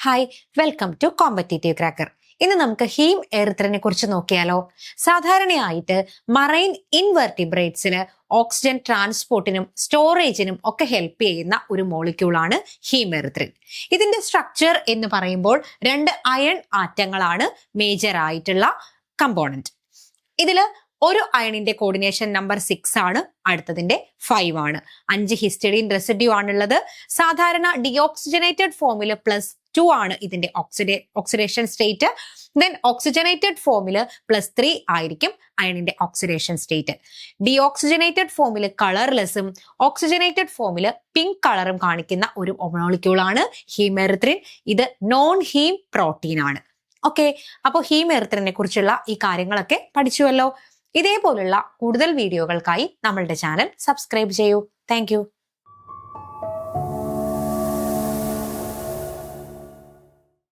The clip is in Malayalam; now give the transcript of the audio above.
Hi, welcome to competitive cracker. ഇന്ന് നമുക്ക് ഹീം എറിത്രിനെ കുറിച്ച് നോക്കിയാലോ. സാധാരണയായിട്ട് മറൈൻ ഇൻവെർട്ടിബ്രേറ്റ്സിൽ ഓക്സിജൻ ട്രാൻസ്പോർട്ടിനും സ്റ്റോറേജിനും ഒക്കെ ഹെൽപ്പ് ചെയ്യുന്ന ഒരു മോളിക്യൂളാണ് ഹീം എറിത്രിൻ. ഇതിന്റെ സ്ട്രക്ചർ എന്ന് പറയുമ്പോൾ 2 അയൺ ആറ്റങ്ങളാണ് മേജർ ആയിട്ടുള്ള കമ്പോണന്റ്. ഇതില് ഒരു അയണിന്റെ കോർഡിനേഷൻ നമ്പർ 6 ആണ്, അടുത്തതിന്റെ 5 ആണ്. 5 ഹിസ്റ്റഡീൻ റെസിഡ്യൂ ആണുള്ളത്. സാധാരണ ഡിയോക്സിജനേറ്റഡ് ഫോമിൽ +2 ആണ് ഇതിന്റെ ഓക്സിഡേഷൻ സ്റ്റേറ്റ്. ദെൻ ഓക്സിജനേറ്റഡ് ഫോമിൽ +3 ആയിരിക്കും അയണിന്റെ ഓക്സിഡേഷൻ സ്റ്റേറ്റ്. ഡിയോക്സിജനേറ്റഡ് ഫോമിൽ കളർലെസ്സും ഓക്സിജനേറ്റഡ് ഫോമിൽ പിങ്ക് കളറും കാണിക്കുന്ന ഒരു മോളിക്യൂളാണ് ഹീം എറിത്രിൻ. ഇത് നോൺ ഹീം പ്രോട്ടീൻ ആണ്. ഓക്കെ, അപ്പോൾ ഹീം എറിത്രിനെ കുറിച്ചുള്ള ഈ കാര്യങ്ങളൊക്കെ പഠിച്ചുവല്ലോ. ഇതേപോലുള്ള കൂടുതൽ വീഡിയോകൾക്കായി നമ്മളുടെ ചാനൽ സബ്സ്ക്രൈബ് ചെയ്യൂ. താങ്ക്